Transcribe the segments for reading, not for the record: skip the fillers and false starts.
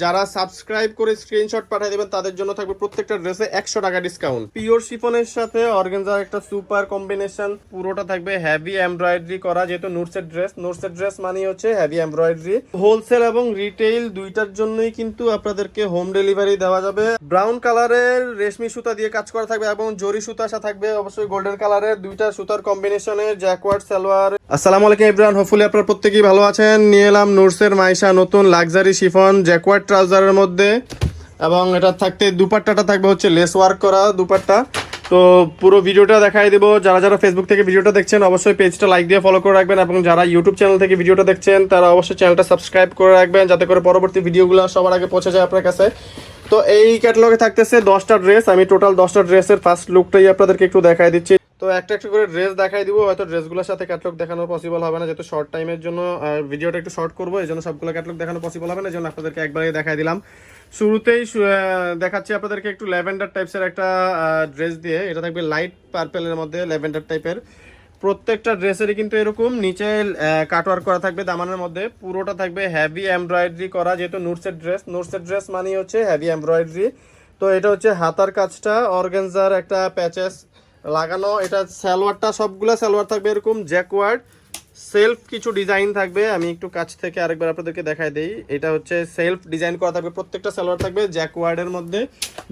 যারা সাবস্ক্রাইব করে স্ক্রিনশট পাঠিয়ে দেবেন তাদের জন্য থাকবে প্রত্যেকটা ড্রেসে 100 টাকা ডিসকাউন্ট। পিওর শিফনের সাথে অর্গানজার একটা সুপার কম্বিনেশন, পুরোটা থাকবে হেভি এমব্রয়ডারি করা, যেহেতু নোটসের ড্রেস মানে হচ্ছে হেভি এমব্রয়ডারি। হোলসেল এবং রিটেইল দুইটার জন্যই কিন্তু আপনাদেরকে হোম ডেলিভারি দেওয়া যাবে। ব্রাউন কালারের রেশমি সুতা দিয়ে কাজ করা থাকবে এবং জরি সুতা আসা থাকবে অবশ্যই গোল্ডেন কালারের, দুইটা সুতার কম্বিনেশনের জ্যাকওয়ার্ড সালোয়ার। আসসালামু আলাইকুম এভরিওয়ান, হোপফুলি আপনারা প্রত্যেকেই ভালো আছেন। নিয়ে এলাম নুরসের মাইশা নতুন লাক্সারি শিফন জ্যাকওয়ার্ড ট্রাউজারের মধ্যে, এবং এটা থাকতে দুপাট্টাটা থাকবে হচ্ছে লেস ওয়ার্ক করা দুপাট্টা। তো পুরো ভিডিওটা দেখাই দেবো। যারা যারা ফেসবুক থেকে ভিডিওটা দেখছেন অবশ্যই পেজটা লাইক দিয়ে ফলো করে রাখবেন, এবং যারা ইউটিউব চ্যানেল থেকে ভিডিওটা দেখছেন তারা অবশ্যই চ্যানেলটা সাবস্ক্রাইব করে রাখবেন, যাতে করে পরবর্তী ভিডিওগুলো সবার আগে পৌঁছে যায় আপনার কাছে। তো এই ক্যাটালগে থাকতেছে 10টা ড্রেস। আমি টোটাল 10টা ড্রেসের ফার্স্ট লুকটাই আপনাদেরকে একটু দেখাই দিচ্ছি। তো একটা একটা করে ড্রেস দেখাই দিব, হয়তো ড্রেসগুলোর সাথে ক্যাটালগ দেখানো পসিবল হবে না, যেহেতু শর্ট টাইমের জন্য ভিডিওটা একটু শর্ট করবো, এই জন্য সবগুলো ক্যাটালগ দেখানো পসিবল হবে না, এই জন্য আপনাদেরকে একবারেই দেখাই দিলাম। শুরুতেই দেখাচ্ছি আপনাদেরকে একটু ল্যাভেন্ডার টাইপসের একটা ড্রেস দিয়ে। এটা থাকবে লাইট পার্পেলের মধ্যে ল্যাভেন্ডার টাইপের। প্রত্যেকটা ড্রেসেরই কিন্তু এরকম নিচে কাটওয়ার্ক করা থাকবে দামানের মধ্যে, পুরোটা থাকবে হেভি এমব্রয়ডারি করা, যেহেতু নোটসের ড্রেস মানে হচ্ছে হেভি এমব্রয়ডারি। তো এটা হচ্ছে হাতার কাজটা অর্গানজার একটা প্যাচেস লাগানো। এটা সালোয়ারটা সবগুলা সালোয়ার থাকবে এরকম জ্যাকওয়ার্ড, সেলফ কিছু ডিজাইন থাকবে। আমি একটু কাছ থেকে আরেকবার আপনাদেরকে দেখাই দেই। এটা হচ্ছে সেলফ ডিজাইন করা থাকবে, প্রত্যেকটা সালোয়ার থাকবে জ্যাকওয়ার্ডের মধ্যে।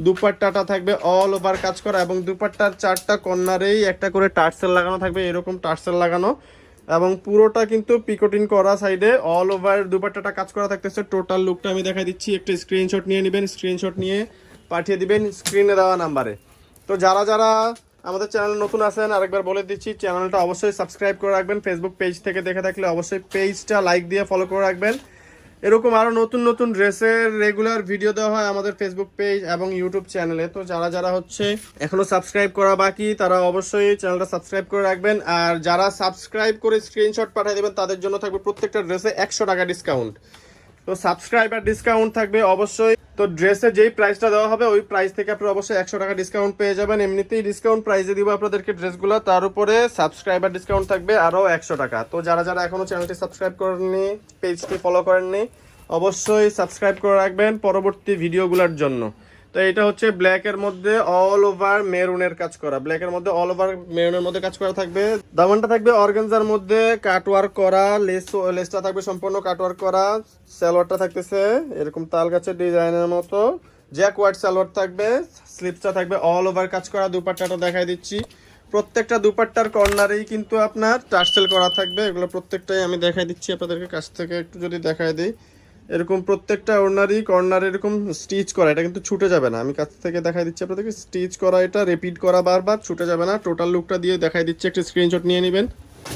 দুপাট্টাটা থাকবে অল ওভার কাজ করা, এবং দুপাট্টার 4টা কর্নারেই একটা করে টার্সেল লাগানো থাকবে, এরকম টার্সেল লাগানো, এবং পুরোটা কিন্তু পিকোটিন করা সাইডে অল ওভার দুপাট্টাটা কাজ করা থাকতেছে। টোটাল লুকটা আমি দেখাই দিচ্ছি, একটা স্ক্রিনশট নিয়ে নেবেন, স্ক্রিনশট নিয়ে পাঠিয়ে দিবেন স্ক্রিনে দেওয়া নাম্বারে। তো যারা যারা আমাদের চ্যানেলে নতুন আছেন আরেকবার বলে দিচ্ছি, চ্যানেলটা অবশ্যই সাবস্ক্রাইব করে রাখবেন। ফেসবুক পেজ থেকে দেখে থাকলে অবশ্যই পেজটা লাইক দিয়ে ফলো করে রাখবেন। এরকম আরও নতুন নতুন ড্রেসের রেগুলার ভিডিও দেওয়া হয় আমাদের ফেসবুক পেজ এবং ইউটিউব চ্যানেলে। তো যারা যারা হচ্ছে এখনও সাবস্ক্রাইব করা বাকি তারা অবশ্যই চ্যানেলটা সাবস্ক্রাইব করে রাখবেন, আর যারা সাবস্ক্রাইব করে স্ক্রিনশট পাঠিয়ে দেবেন তাদের জন্য থাকবে প্রত্যেকটা ড্রেসে 100 টাকা ডিসকাউন্ট। তো সাবস্ক্রাইবার ডিসকাউন্ট থাকবে অবশ্যই। তো ড্রেসের যেই প্রাইসটা দেওয়া হবে ওই প্রাইস থেকে আপনারা অবশ্যই 100 টাকা ডিসকাউন্ট পেয়ে যাবেন। এমনিতেই ডিসকাউন্ট প্রাইসে দিব আপনাদেরকে ড্রেসগুলো, তার উপরে সাবস্ক্রাইবার ডিসকাউন্ট থাকবে আরও 100 টাকা। তো যারা যারা এখনও চ্যানেলটি সাবস্ক্রাইব করেননি, পেজটি ফলো করেননি, অবশ্যই সাবস্ক্রাইব করে রাখবেন পরবর্তী ভিডিওগুলোর জন্য। তো এটা হচ্ছে ব্ল্যাকের মধ্যে অল ওভার মেরুনের কাজ করা, ব্ল্যাকের মধ্যে অল ওভার মেরুনের মধ্যে কাজ করা থাকবে। দামানটা থাকবে অর্গানজার মধ্যে কাটওয়ার্ক করা, লেসটা থাকবে সম্পূর্ণ কাটওয়ার্ক করা। সালোয়ারটা থাকতেছে এরকম তাল গাছের ডিজাইনের মতো জ্যাকওয়ার্ড সালোয়ার থাকবে, স্লিপসটা থাকবে অল ওভার কাজ করা। দুপাট্টাটা দেখাই দিচ্ছি, প্রত্যেকটা দুপাট্টার কর্নারেই কিন্তু আপনার টার্সেল করা থাকবে। এগুলো প্রত্যেকটাই আমি দেখাই দিচ্ছি আপনাদেরকে কাছ থেকে একটু যদি দেখাই দিই। এরকম প্রত্যেকটা কর্নার এরকম স্টিচ করা, এটা কিন্তু ছুটে যাবে না। আমি কাছ থেকে দেখাই দিচ্ছি আপনাদেরকে, স্টিচ করা, এটা রিপিট করা বারবার, ছুটে যাবে না। টোটাল লুকটা দিয়ে দেখাই দিচ্ছি, একটা স্ক্রিনশট নিয়ে নেবেন।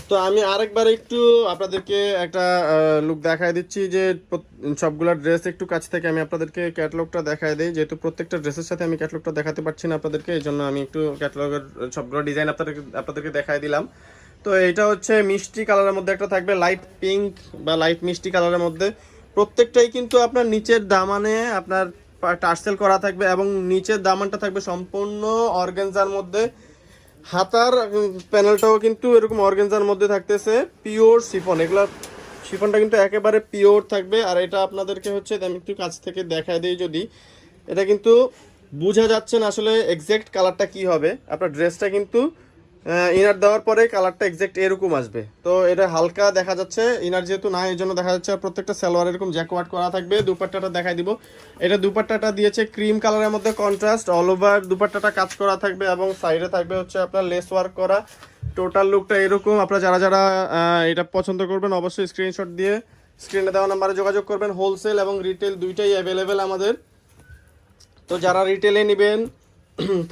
তো আমি আরেকবার একটু আপনাদেরকে একটা লুক দেখাই দিচ্ছি, যে সবগুলা ড্রেস একটু কাছ থেকে আমি আপনাদেরকে ক্যাটালগটা দেখাই দিই, যেহেতু প্রত্যেকটা ড্রেসের সাথে আমি ক্যাটালগটা দেখাতে পারছি না আপনাদেরকে, এই জন্য আমি একটু ক্যাটালগের সবগুলো ডিজাইন আপনাদেরকে দেখাই দিলাম। তো এটা হচ্ছে মিষ্টি কালারের মধ্যে একটা থাকবে, লাইট পিঙ্ক বা লাইট মিষ্টি কালারের মধ্যে। প্রত্যেকটাই কিন্তু আপনার নিচের দামানে আপনার টার্সেল করা থাকবে, এবং নিচের দামানটা থাকবে সম্পূর্ণ অর্গানজার মধ্যে। হাতার প্যানেলটাও কিন্তু এরকম অর্গানজার মধ্যে থাকতেছে, পিওর শিফন। এগুলো শিফনটা কিন্তু একেবারে পিওর থাকবে। আর এটা আপনাদেরকে হচ্ছে আমি একটু কাছ থেকে দেখাই দিই, যদি এটা কিন্তু বোঝা যাচ্ছে না আসলে এক্স্যাক্ট কালারটা কি হবে। আপনার ড্রেসটা কিন্তু ইনার দেওয়ার পরে কালারটা এক্স্যাক্ট এরকম আসবে। তো এটা হালকা দেখা যাচ্ছে, ইনার যেহেতু না এই জন্য দেখা যাচ্ছে। আর প্রত্যেকটা সালোয়ার এরকম জ্যাকওয়ার্ড করা থাকবে। দুপাট্টাটা দেখাই দিব, এটা দুপাট্টাটা দিয়েছে ক্রিম কালারের মধ্যে কন্ট্রাস্ট, অল ওভার দুপাট্টাটা কাজ করা থাকবে, এবং সাইডে থাকবে হচ্ছে আপনার লেস ওয়ার্ক করা। টোটাল লুকটা এরকম। আপনারা যারা যারা এটা পছন্দ করবেন অবশ্যই স্ক্রিনশট দিয়ে স্ক্রিনে দেওয়া নাম্বারে যোগাযোগ করবেন। হোলসেল এবং রিটেল দুইটাই অ্যাভেলেবেল আমাদের। তো যারা রিটেলে নেবেন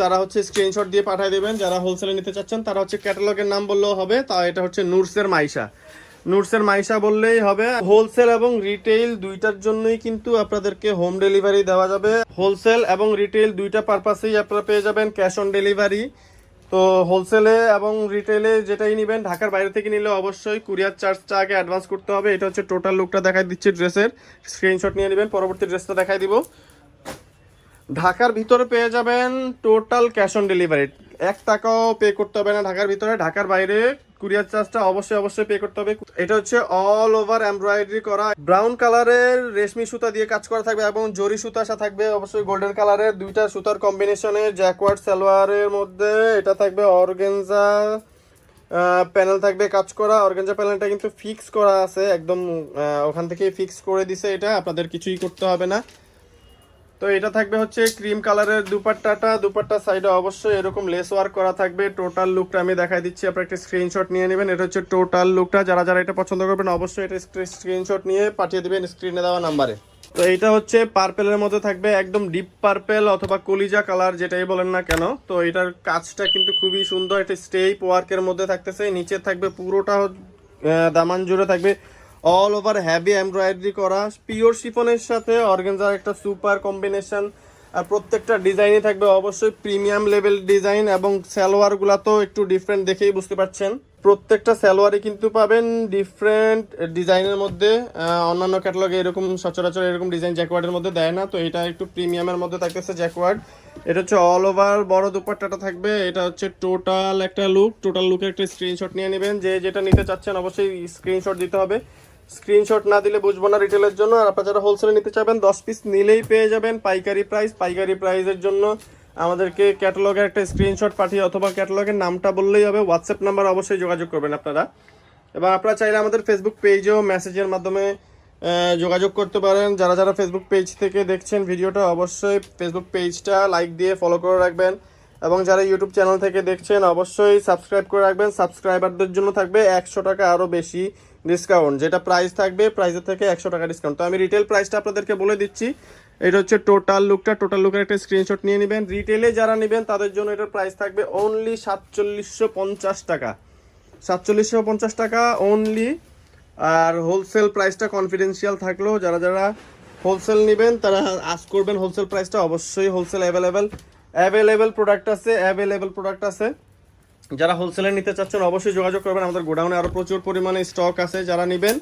তারা হচ্ছে স্ক্রিনশট দিয়ে পাঠিয়ে দেবেন, যারা হোলসেলে নিতে চাচ্ছেন তারা হচ্ছে ক্যাটালগের নাম বললেও হবে। তা এটা হচ্ছে নুরসের মাইশা বললেই হবে। হোলসেল এবং রিটেইল দুইটার জন্যই কিন্তু আপনাদেরকে হোম ডেলিভারি দেওয়া যাবে। হোলসেল এবং রিটেইল দুইটা পারপাসেই আপনারা পেয়ে যাবেন ক্যাশ অন ডেলিভারি। তো হোলসেলে এবং রিটেলে যেটাই নেবেন, ঢাকার বাইরে থেকে নিলে অবশ্যই কুরিয়ার চার্জটা আগে অ্যাডভান্স করতে হবে। এটা হচ্ছে টোটাল লুকটা দেখাই দিচ্ছি ড্রেসের, স্ক্রিনশট নিয়ে নেবেন, পরবর্তী ড্রেসটা দেখাই দিব। ঢাকার ভিতরে পেয়ে যাবেন টোটাল ক্যাশ অন ডেলিভারি, 1 টাকাও পে করতে হবে না ঢাকার ভিতরে। ঢাকার বাইরে কুরিয়ার চার্জটা অবশ্যই পে করতে হবে। এটা হচ্ছে অল ওভার এমব্রয়ডারি করা ব্রাউন কালারের রেশমি সুতা দিয়ে কাজ করা থাকবে এবং জরি সুতা আসা থাকবে অবশ্যই গোল্ডেন কালারের, দুইটা সুতার কম্বিনেশনে জ্যাকওয়ার্ড সালোয়ারের মধ্যে। এটা থাকবে অর্গানজা প্যানেল থাকবে কাজ করা। অর্গানজা প্যানেলটা কিন্তু ফিক্স করা আছে একদম, ওখান থেকে ফিক্স করে দিছে, এটা আপনাদের কিছুই করতে হবে না। তো এটা থাকবে হচ্ছে ক্রিম কালারের দুপাট্টা সাইডে অবশ্যই এরকম লেস ওয়ার্ক করা থাকবে। টোটাল লুকটা আমি দেখাই দিচ্ছি, আপনারা একটা স্ক্রিনশট নিয়ে নেবেন। এটা হচ্ছে টোটাল লুকটা, যারা যারা এটা পছন্দ করবেন অবশ্যই এটা স্ক্রিনশট নিয়ে পাঠিয়ে দিবেন স্ক্রিনে দেওয়া নাম্বারে। তো এইটা হচ্ছে পার্পেলের মধ্যে থাকবে, একদম ডিপ পার্পেল অথবা কলিজা কালার যেটাই বলেন না কেন। তো এটার কাজটা কিন্তু খুবই সুন্দর, এটা স্টেপ ওয়ার্কের মধ্যে থাকতেছে। নিচে থাকবে পুরোটা দামান জুড়ে থাকবে অল ওভার হ্যাভি এমব্রয়ডারি করা পিওর শিফনের সাথে অর্গানজার একটা সুপার কম্বিনেশন। আর প্রত্যেকটা ডিজাইনই থাকবে অবশ্যই প্রিমিয়াম লেভেল ডিজাইন, এবং সালোয়ারগুলো তো একটু ডিফারেন্ট দেখেই বুঝতে পারছেন। প্রত্যেকটা সালোয়ারই কিন্তু পাবেন ডিফারেন্ট ডিজাইনের মধ্যে। অন্যান্য ক্যাটালগে এরকম সচরাচর এরকম ডিজাইন জ্যাকওয়ার্ডের মধ্যে দেয় না, তো এটা একটু প্রিমিয়ামের মধ্যে থাকতেছে জ্যাকওয়ার্ড। এটা হচ্ছে অল ওভার বড় দুপাট্টাটা থাকবে। এটা হচ্ছে টোটাল একটা লুক, টোটাল লুকের একটা স্ক্রিনশট নিয়ে নেবেন। যে যেটা নিতে চাচ্ছেন অবশ্যই স্ক্রিনশট দিতে হবে, স্ক্রিনশট না দিলে বুঝবো না রিটেলের জন্য। আর আপনারা যারা হোলসেলে নিতে চাবেন 10 পিস নিলেই পেয়ে যাবেন পাইকারি প্রাইস। পাইকারি প্রাইসের জন্য আমাদেরকে ক্যাটালগের একটা স্ক্রিনশট পাঠিয়ে অথবা ক্যাটালগের নামটা বললেই হবে, হোয়াটসঅ্যাপ নাম্বার অবশ্যই যোগাযোগ করবেন আপনারা। এবং আপনারা চাইলে আমাদের ফেসবুক পেজেও মেসেজের মাধ্যমে যোগাযোগ করতে পারেন। যারা যারা ফেসবুক পেজ থেকে দেখছেন ভিডিওটা অবশ্যই ফেসবুক পেজটা লাইক দিয়ে ফলো করে রাখবেন, এবং যারা ইউটিউব চ্যানেল থেকে দেখছেন অবশ্যই সাবস্ক্রাইব করে রাখবেন। সাবস্ক্রাইবারদের জন্য থাকবে 100 টাকা আরও বেশি ডিসকাউন্ট, যেটা প্রাইস থাকবে প্রাইসের থেকে 100 টাকা ডিসকাউন্ট। তো আমি রিটেল প্রাইসটা আপনাদেরকে বলে দিচ্ছি। এটা হচ্ছে টোটাল লুকটা, টোটাল লুকের একটা স্ক্রিনশট নিয়ে নেবেন। রিটেলে যারা নেবেন তাদের জন্য এটার প্রাইস থাকবে অনলি 4750 টাকা, 4750 টাকা অনলি। আর হোলসেল প্রাইসটা কনফিডেন্সিয়াল থাকলো, যারা যারা হোলসেল নেবেন তারা আস্ক করবেন হোলসেল প্রাইসটা। অবশ্যই হোলসেল অ্যাভেলেবেল প্রোডাক্ট আছে। যারা হোলসেলে নিতে চাচ্ছেন অবশ্যই যোগাযোগ করবেন, আমাদের গোডাউনে আরও প্রচুর পরিমাণে স্টক আছে। যারা নেবেন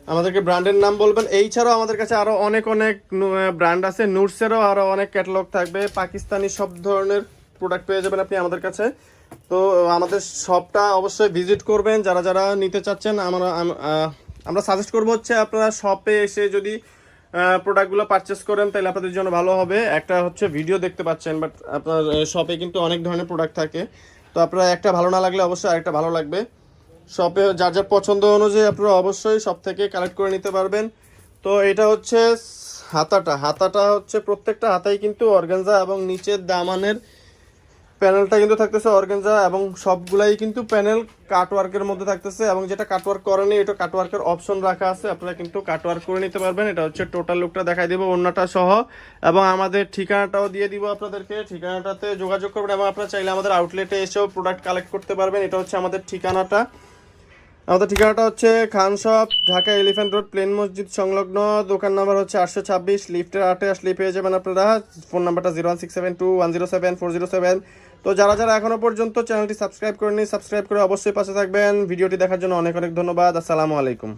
আমাদেরকে ব্র্যান্ডের নাম বলবেন। এই ছাড়াও আমাদের কাছে আরও অনেক ব্র্যান্ড আছে, নুটসেরও আরও অনেক ক্যাটালগ থাকবে, পাকিস্তানি সব ধরনের প্রোডাক্ট পেয়ে যাবেন আপনি আমাদের কাছে। তো আমাদের শপটা অবশ্যই ভিজিট করবেন যারা যারা নিতে চাচ্ছেন। আমরা সাজেস্ট করবো হচ্ছে আপনারা শপে এসে যদি প্রোডাক্টগুলো পারচেস করেন তাহলে আপনাদের জন্য ভালো হবে। একটা হচ্ছে ভিডিও দেখতে পাচ্ছেন, বাট আপনার শপে কিন্তু অনেক ধরনের প্রোডাক্ট থাকে, তো আপনারা একটা ভালো না লাগলে অবশ্যই আরেকটা ভালো লাগবে। শপে যার যার পছন্দ অনুযায়ী আপনারা অবশ্যই শপ থেকে কালেক্ট করে নিতে পারবেন। তো এটা হচ্ছে হাতাটা হচ্ছে প্রত্যেকটা হাতাই কিন্তু অর্গানজা, এবং নিচের দামানের প্যানেলটা কিন্তু থাকতেছে অর্গানজা, এবং সবগুলাই কিন্তু প্যানেল কাটওয়ার্কের মধ্যে থাকতেছে। এবং যেটা কাটওয়ার্ক করেনি এটা কাটওয়ার্কের অপশন রাখা আছে, আপনারা কিন্তু কাটওয়ার্ক করে নিতে পারবেন। এটা হচ্ছে টোটাল লুকটা দেখাই দেবো ওন্নাটা সহ, এবং আমাদের ঠিকানাটাও দিয়ে দিব আপনাদেরকে। ঠিকানাটাতে যোগাযোগ করবেন, এবং আপনারা চাইলে আমাদের আউটলেটে এসেও প্রোডাক্ট কালেক্ট করতে পারবেন। এটা হচ্ছে আমাদের ঠিকানাটা। আমাদের ঠিকানাটা হচ্ছে Khan shop, Dhaka elephant road, প্লেন মসজিদ সংলগ্ন। দোকান নাম্বার হচ্ছে 826, লিফটের 8-এ আসলে পেয়ে যাবেন আপনারা। ফোন নাম্বারটা 01672107407। তো যারা যারা এখনো পর্যন্ত চ্যানেলটি সাবস্ক্রাইব করেনি সাবস্ক্রাইব করে অবশ্যই পাশে থাকবেন। ভিডিওটি দেখার জন্য অনেক অনেক ধন্যবাদ। আসসালামু আলাইকুম।